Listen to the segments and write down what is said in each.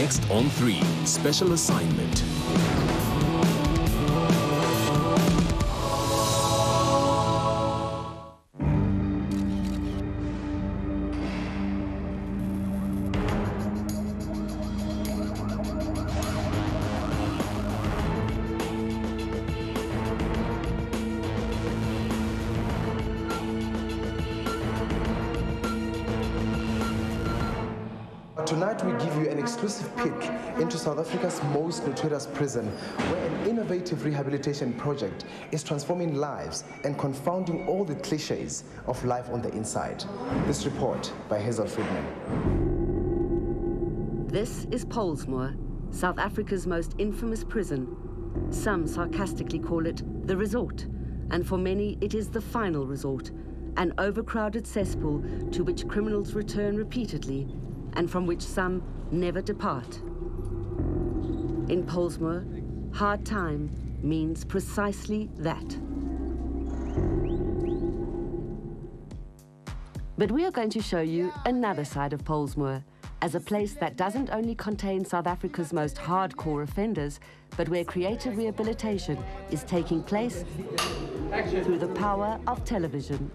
Next on 3, special assignment. Tonight we give you an exclusive peek into South Africa's most notorious prison, where an innovative rehabilitation project is transforming lives and confounding all the cliches of life on the inside. This report by Hazel Friedman. This is Pollsmoor, South Africa's most infamous prison. Some sarcastically call it the resort, and for many it is the final resort, an overcrowded cesspool to which criminals return repeatedly and from which some never depart. In Pollsmoor, hard time means precisely that. But we are going to show you another side of Pollsmoor, as a place that doesn't only contain South Africa's most hardcore offenders, but where creative rehabilitation is taking place through the power of television.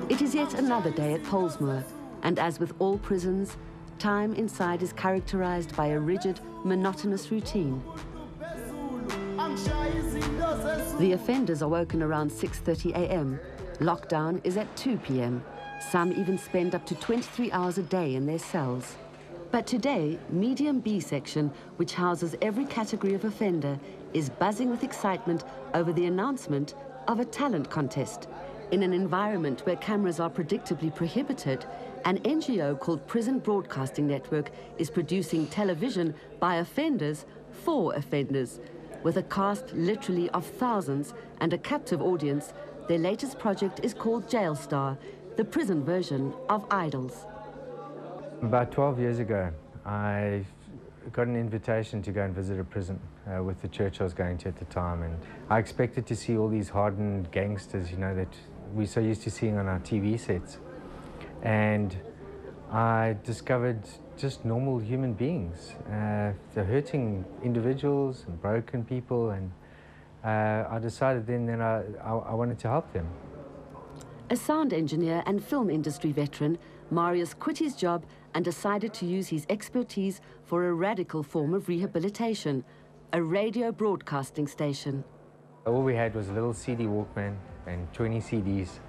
It is yet another day at Pollsmoor, and as with all prisons, time inside is characterized by a rigid, monotonous routine. The offenders are woken around 6:30 a.m. Lockdown is at 2 p.m. Some even spend up to 23 hours a day in their cells. But today, Medium B section, which houses every category of offender, is buzzing with excitement over the announcement of a talent contest. In an environment where cameras are predictably prohibited, an NGO called Prison Broadcasting Network is producing television by offenders for offenders. With a cast literally of thousands and a captive audience, their latest project is called Jail Star, the prison version of Idols. About 12 years ago, I got an invitation to go and visit a prison with the church I was going to at the time, and I expected to see all these hardened gangsters, you know, that we're so used to seeing on our TV sets. And I discovered just normal human beings, the hurting individuals and broken people, and I decided then I wanted to help them. A sound engineer and film industry veteran, Marius quit his job and decided to use his expertise for a radical form of rehabilitation, a radio broadcasting station. All we had was a little CD Walkman and 20 CDs,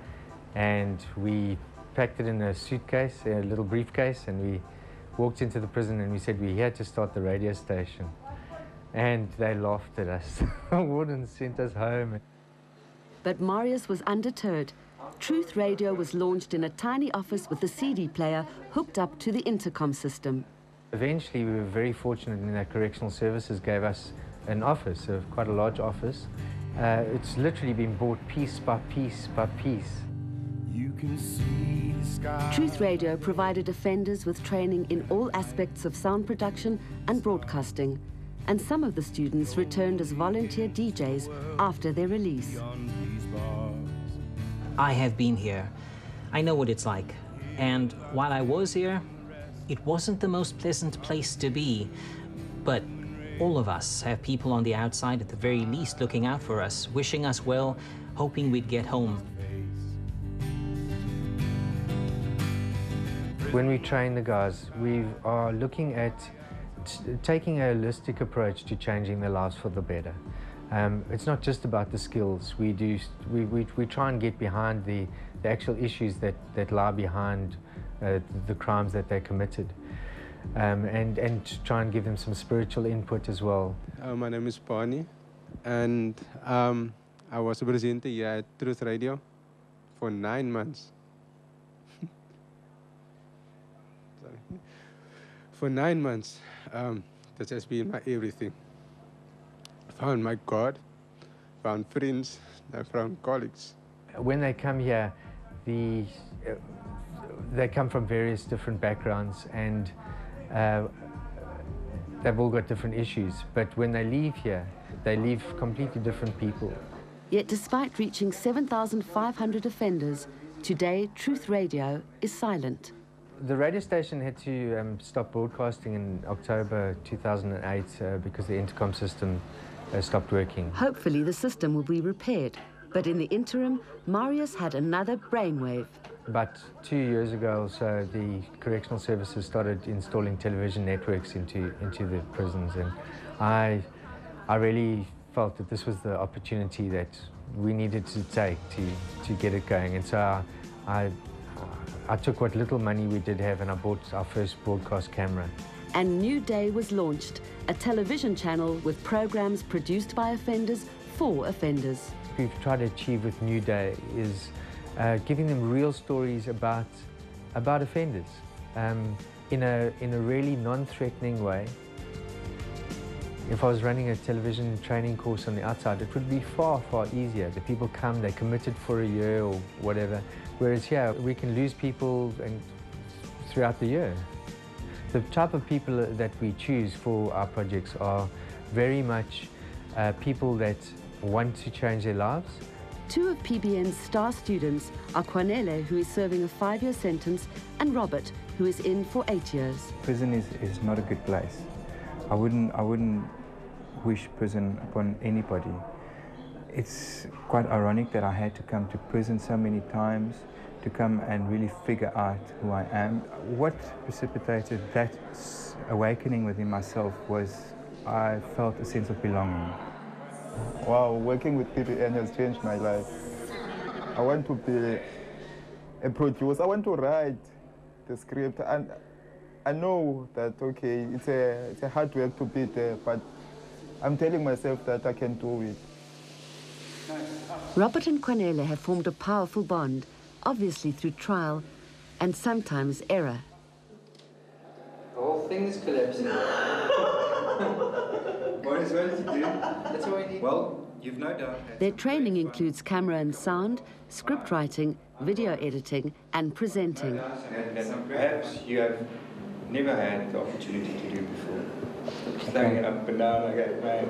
and we packed it in a suitcase, a little briefcase, and we walked into the prison and we said we had to start the radio station. And they laughed at us. The warden sent us home. But Marius was undeterred. Truth Radio was launched in a tiny office with a CD player hooked up to the intercom system. Eventually, we were very fortunate in that Correctional Services gave us an office, quite a large office. It's literally been bought piece by piece by piece. You can see the sky. Truth Radio provided offenders with training in all aspects of sound production and broadcasting, and some of the students returned as volunteer DJs after their release. I have been here. I know what it's like. And while I was here, it wasn't the most pleasant place to be. But all of us have people on the outside at the very least looking out for us, wishing us well, hoping we'd get home. When we train the guys, we are looking at taking a holistic approach to changing their lives for the better. It's not just about the skills. We try and get behind the actual issues that lie behind the crimes that they committed, and try and give them some spiritual input as well. My name is Pani, and I was a presenter here at Truth Radio for 9 months. Sorry. For 9 months, that has been my everything. I found my God, found friends, I found colleagues. When they come here, the they come from various different backgrounds, and they've all got different issues. But when they leave here, they leave completely different people. Yet despite reaching 7,500 offenders, today Truth Radio is silent. The radio station had to stop broadcasting in October 2008 because the intercom system stopped working. Hopefully the system will be repaired, but in the interim, Marius had another brainwave. About 2 years ago or so, the correctional services started installing television networks into the prisons, and I really felt that this was the opportunity that we needed to take to get it going. And so I took what little money we did have and I bought our first broadcast camera. And New Day was launched, a television channel with programs produced by offenders for offenders. What we've tried to achieve with New Day is giving them real stories about offenders in a really non-threatening way. If I was running a television training course on the outside, it would be far, far easier. The people come, they're committed for a year or whatever, whereas here we can lose people throughout the year. The type of people that we choose for our projects are very much people that want to change their lives. Two of PBN's star students are Kwanele, who is serving a 5-year sentence, and Robert, who is in for 8 years. Prison is not a good place. I wouldn't wish prison upon anybody. It's quite ironic that I had to come to prison so many times to come and really figure out who I am. What precipitated that awakening within myself was I felt a sense of belonging. Wow, working with PBN has changed my life. I want to be a producer. I want to write the script, and I know that, okay, it's a hard work to be there, but I'm telling myself that I can do it. Robert and Kwanele have formed a powerful bond, obviously through trial and sometimes error. The whole thing is collapsing. What did you do? That's all I need. Well, you've no doubt. Their training includes camera and sound, script writing, video editing and presenting. And perhaps you have never had the opportunity to do before. Staying up and down like that, man.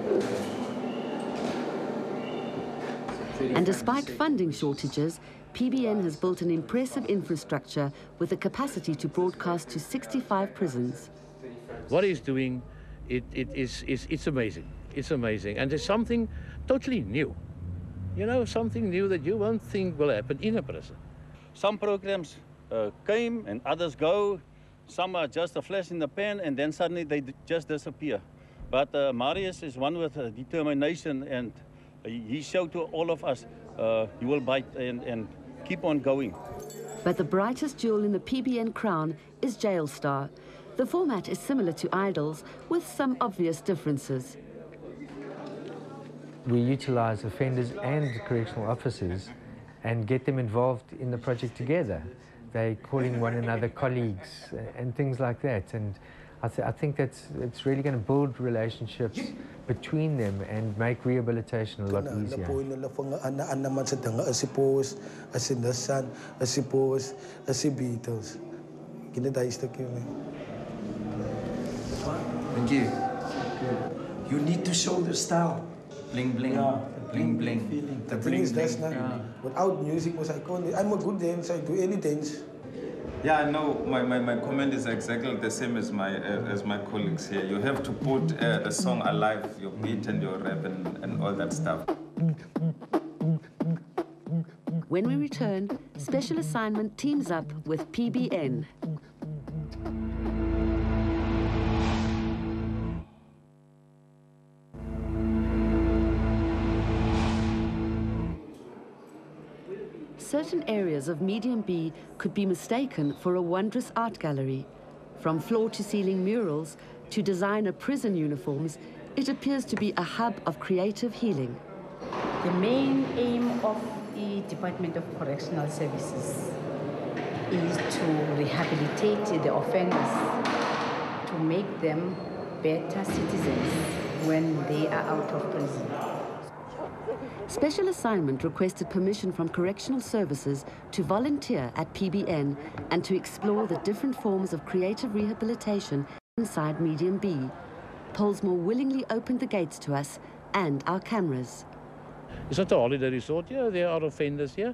And despite funding shortages, PBN has built an impressive infrastructure with the capacity to broadcast to 65 prisons. What he's doing, it's amazing. It's amazing. And there's something totally new. You know, something new that you won't think will happen in a prison. Some programs came and others go. Some are just a flash in the pan and then suddenly they just disappear. But Marius is one with determination, and he showed to all of us he will bite and keep on going. But the brightest jewel in the PBN crown is Jail Star. The format is similar to Idols, with some obvious differences. We utilize offenders and correctional officers and get them involved in the project together. They're calling one another colleagues and things like that. And I think it's really going to build relationships between them and make rehabilitation a lot easier. Thank you. You need to show the style. Bling bling. Yeah, bling bling. Feeling. The thing is, bling that's bling. not, without music, I'm a good dancer, I do any dance. Yeah, I know. My comment is exactly the same as my colleagues here. You have to put a song alive, your beat and your rap and all that stuff. When we return, Special Assignment teams up with PBN. Certain areas of Medium B could be mistaken for a wondrous art gallery. From floor-to-ceiling murals to designer prison uniforms, it appears to be a hub of creative healing. The main aim of the Department of Correctional Services is to rehabilitate the offenders, to make them better citizens when they are out of prison. Special Assignment requested permission from Correctional Services to volunteer at PBN and to explore the different forms of creative rehabilitation inside Medium B. Pollsmoor willingly opened the gates to us and our cameras. It's not a holiday resort here, there are offenders here,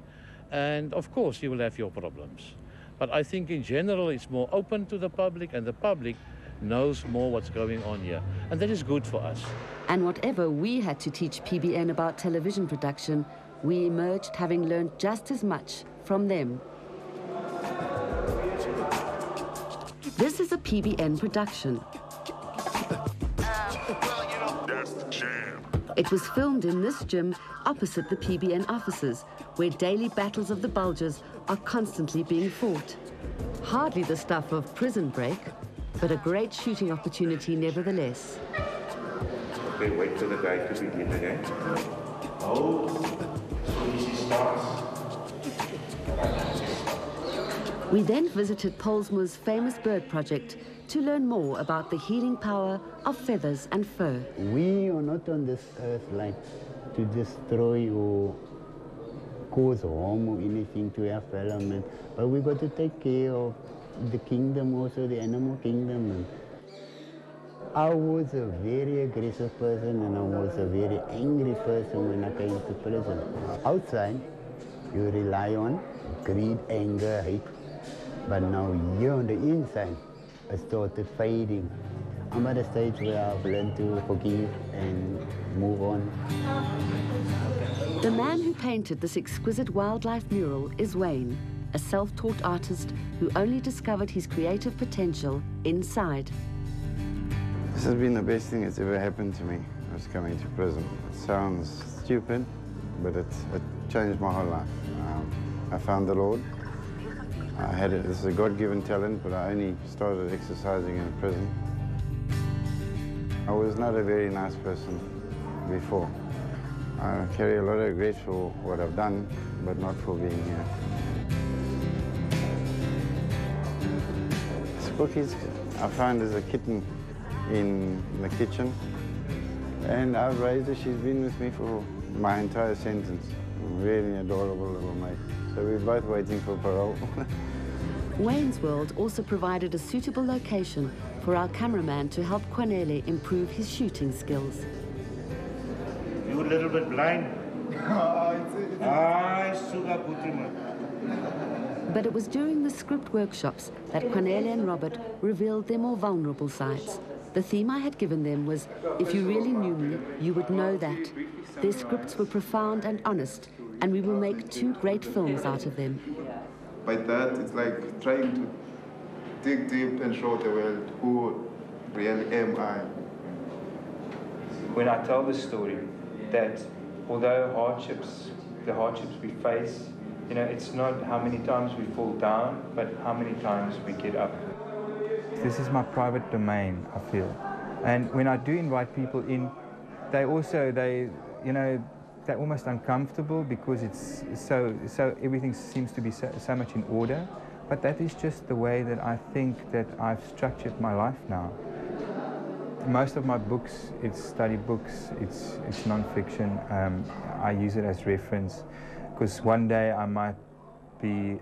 and of course you will have your problems. But I think in general it's more open to the public, and the public knows more what's going on here, and that is good for us. And whatever we had to teach PBN about television production, we emerged having learned just as much from them. This is a PBN production. It was filmed in this gym opposite the PBN offices, where daily battles of the bulges are constantly being fought. Hardly the stuff of Prison Break, but a great shooting opportunity nevertheless. Okay, wait for the guy to begin again. Oh, so easy starts. We then visited Pollsmoor's famous bird project to learn more about the healing power of feathers and fur. We are not on this earth like to destroy or cause harm or anything to our fellow men, but we got to take care of the kingdom, also the animal kingdom. I was a very aggressive person and I was a very angry person when I came to prison. Outside, you rely on greed, anger, hate, but now here on the inside, I started fading. I'm at a stage where I've learned to forgive and move on. The man who painted this exquisite wildlife mural is Wayne, a self-taught artist who only discovered his creative potential inside. This has been the best thing that's ever happened to me, was coming to prison. It sounds stupid, but it changed my whole life. I found the Lord. This is a God-given talent, but I only started exercising in prison. I was not a very nice person before. I carry a lot of regret for what I've done, but not for being here. Spookies, I found as a kitten in the kitchen, and I've raised her. She's been with me for my entire sentence. Really adorable little mate. So we're both waiting for parole. Wayne's World also provided a suitable location for our cameraman to help Kwanele improve his shooting skills. You're a little bit blind. But it was during the script workshops that Kwanele and Robert revealed their more vulnerable sides. The theme I had given them was, if you really knew me, you would know that. Their scripts were profound and honest, and we will make 2 great films out of them. By that, it's like trying to dig deep and show the world who really am I. When I tell the story, that although the hardships we face, you know, it's not how many times we fall down, but how many times we get up. This is my private domain, I feel. And when I do invite people in, they're almost uncomfortable because it's so everything seems to be so much in order. But that is just the way that I think that I've structured my life now. Most of my books, it's study books, it's non-fiction. I use it as reference because one day I might be,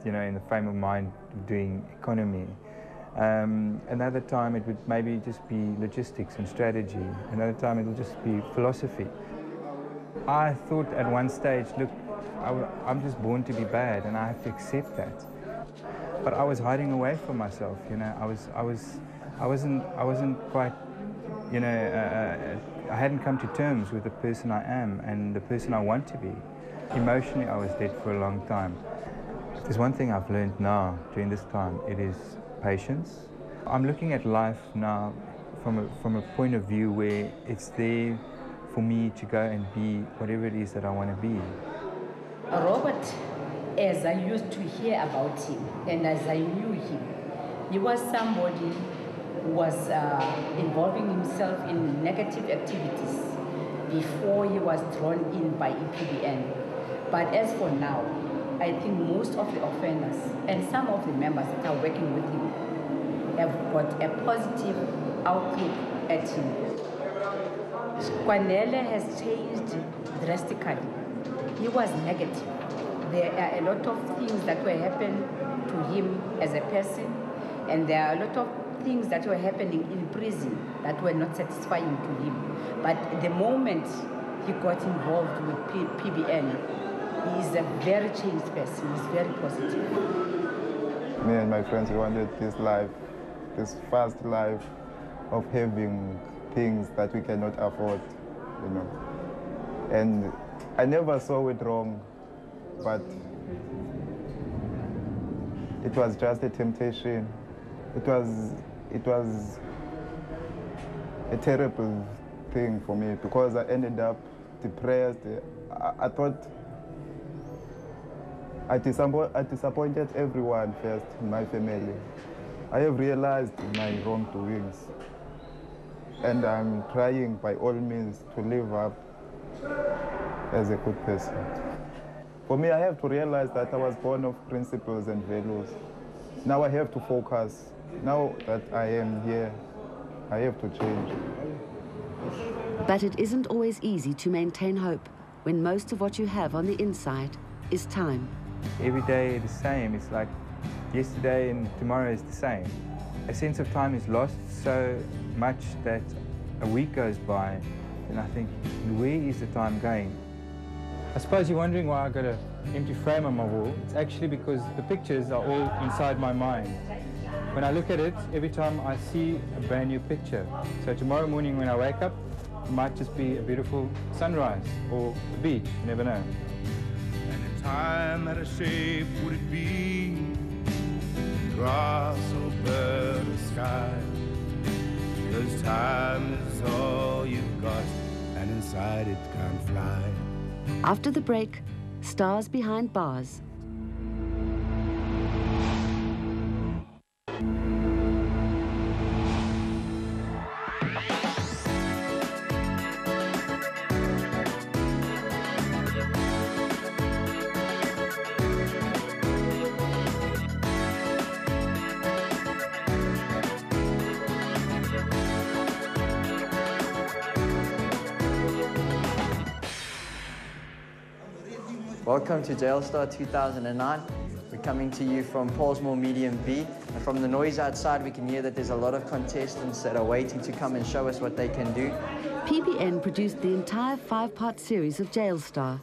in the frame of mind doing economy. Another time it would maybe just be logistics and strategy. Another time it'll just be philosophy. I thought at one stage, look, I'm just born to be bad and I have to accept that. But I was hiding away from myself, I wasn't quite, I hadn't come to terms with the person I am and the person I want to be. Emotionally, I was dead for a long time. There's one thing I've learned now during this time, it is patience. I'm looking at life now from a point of view where it's there for me to go and be whatever it is that I want to be. Robert, as I used to hear about him and as I knew him, he was somebody who was involving himself in negative activities before he was drawn in by EPBN. But as for now, I think most of the offenders and some of the members that are working with him have got a positive outlook at him. Kwanele has changed drastically. He was negative. There are a lot of things that were happening to him as a person, and there are a lot of things that were happening in prison that were not satisfying to him. But the moment he got involved with PBN, he is a very changed person. He's very positive. Me and my friends wanted this life, this fast life of having things that we cannot afford, you know. And I never saw it wrong, but it was just a temptation. It was a terrible thing for me because I ended up depressed. I thought I disappointed everyone first in my family. I have realized my wrongdoings, and I'm trying by all means to live up as a good person. For me, I have to realize that I was born of principles and values. Now I have to focus. Now that I am here, I have to change. But it isn't always easy to maintain hope when most of what you have on the inside is time. Every day the same. It's like yesterday and tomorrow is the same. A sense of time is lost so much that a week goes by and I think, where is the time going? I suppose you're wondering why I got an empty frame on my wall. It's actually because the pictures are all inside my mind. When I look at it, every time I see a brand new picture. So tomorrow morning when I wake up, it might just be a beautiful sunrise or the beach, you never know. And a time out of shape would it be? Grass or bird or sky? Because time is all you've got, and inside it can't fly. After the break, Stars Behind Bars. Welcome to Jailstar 2009. We're coming to you from Paulsmoor Medium B, and from the noise outside we can hear that there's a lot of contestants that are waiting to come and show us what they can do. PBN produced the entire 5-part series of Jailstar.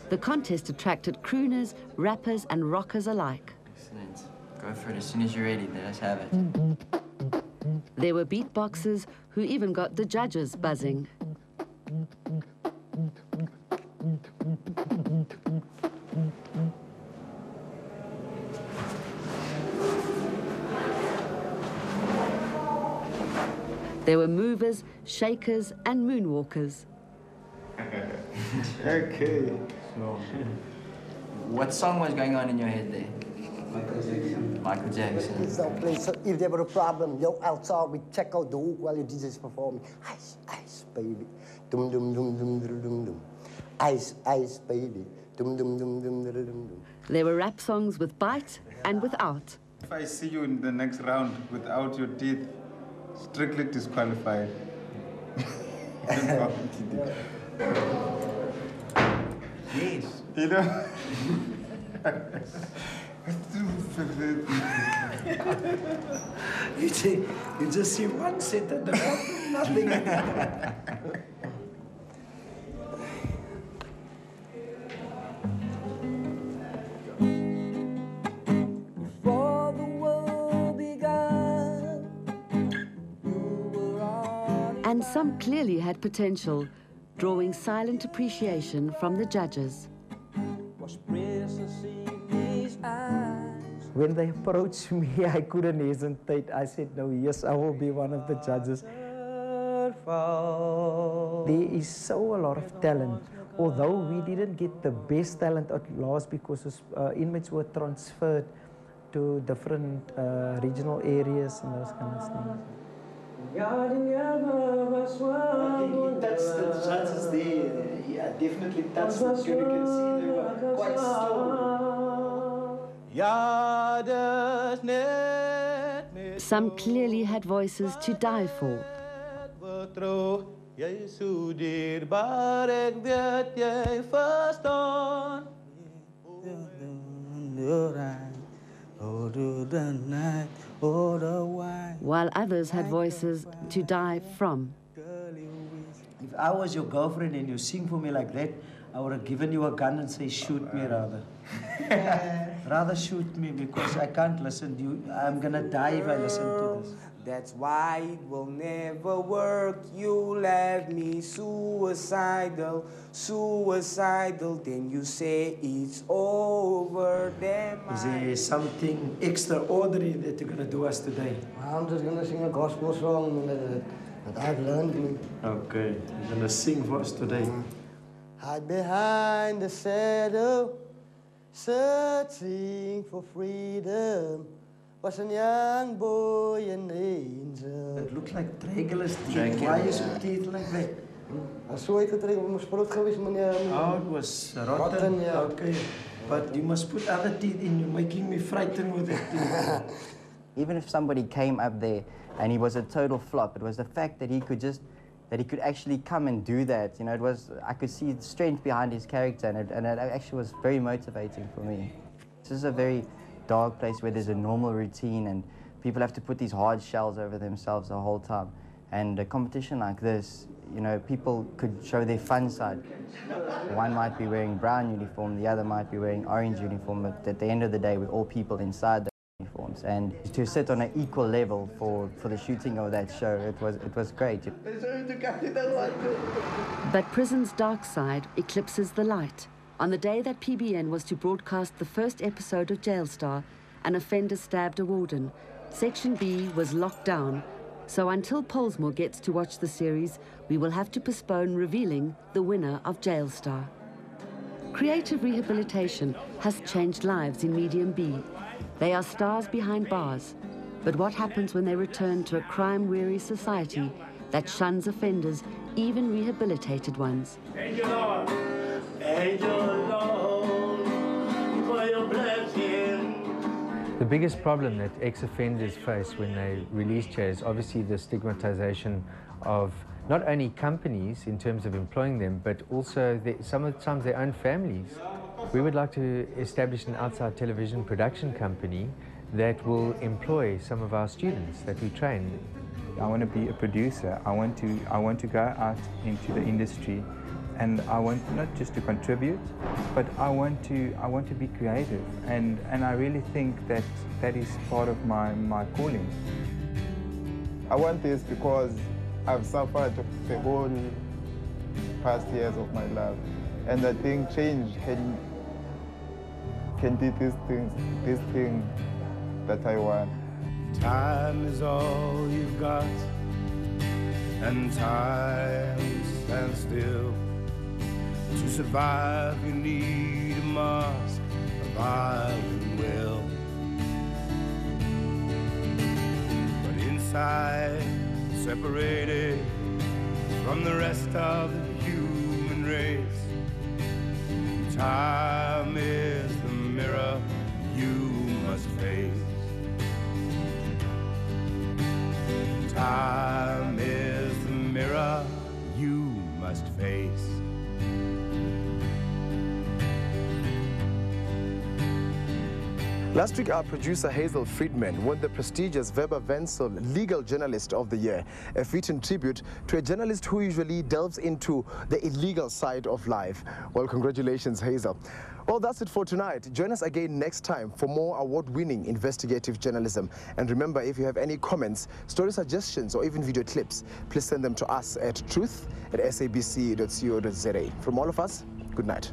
The contest attracted crooners, rappers and rockers alike. Excellent. Go for it as soon as you're ready, let us have it. There were beatboxers who even got the judges buzzing. There were movers, shakers, and moonwalkers. Okay. What song was going on in your head there? Michael Jackson. Michael Jackson. It's no place. So if there were a problem, yo, outside we check out the hook while your DJ's performing. Ice, ice, baby. Dum dum dum dum dum dum dum. Ice, ice, baby. Dum dum dum dum dum dum dum. There were rap songs with bite and without. If I see you in the next round without your teeth, strictly disqualified. Yes. You know? You just see one set at the bottom, nothing. And some clearly had potential, drawing silent appreciation from the judges. When they approached me, I couldn't hesitate. I said, no, yes, I will be one of the judges. There is so a lot of talent. Although we didn't get the best talent at last because inmates were transferred to different regional areas and those kind of things. That's the judges there. Yeah, definitely. That's what you can see. They were quite Some clearly had voices to die for. Jy so dierbaar, ek weet jy verstaan. While others had voices to die from. If I was your girlfriend and you sing for me like that, I would have given you a gun and say, shoot me rather. Rather shoot me because I can't listen to you. I'm gonna die if I listen to this. That's why it will never work. You left me suicidal, suicidal. Then you say it's over. Then Is there something extraordinary that you're gonna do us today? I'm just gonna sing a gospel song that I've learned. Okay, you're gonna sing for us today. Hide behind the shadow, searching for freedom. Was a young boy an angel. It looks like Dracula's teeth. Why is your teeth like that? So het het ons brood geweest, meneer. Oh, it was rotten. Yeah. Okay, but you must put other teeth in. You're making me frightened with it. Even if somebody came up there and he was a total flop, it was the fact that he could actually come and do that. You know, I could see the strength behind his character, and it actually was very motivating for me. This is a very dark place where there's a normal routine and people have to put these hard shells over themselves the whole time. And a competition like this, you know, people could show their fun side. One might be wearing brown uniform, the other might be wearing orange uniform, but at the end of the day, we're all people inside the uniforms. And to sit on an equal level for the shooting of that show, it was great. But prison's dark side eclipses the light. On the day that PBN was to broadcast the first episode of Jailstar, an offender stabbed a warden. Section B was locked down, so until Pollsmoor gets to watch the series, we will have to postpone revealing the winner of Jailstar. Creative rehabilitation has changed lives in Medium B. They are stars behind bars. But what happens when they return to a crime-weary society that shuns offenders, even rehabilitated ones? The biggest problem that ex-offenders face when they release jail is obviously the stigmatization of not only companies in terms of employing them, but also sometimes their own families. We would like to establish an outside television production company that will employ some of our students that we train. I want to be a producer. I want to go out into the industry, and I want not just to contribute, but I want to be creative, and I really think that is part of my calling. I want this because I've suffered the whole past years of my life, and I think change can be this thing that I want. Time is all you've got, and time stands still. To survive, you need a mask of iron will. But inside, separated from the rest of the human race, time is the mirror you must face. Time is the mirror you must face. Last week, our producer Hazel Friedman won the prestigious Weber Wenzel Legal Journalist of the Year, a fitting tribute to a journalist who usually delves into the illegal side of life. Well, congratulations, Hazel. Well, that's it for tonight. Join us again next time for more award-winning investigative journalism. And remember, if you have any comments, story suggestions, or even video clips, please send them to us at truth@sabc.co.za. From all of us, good night.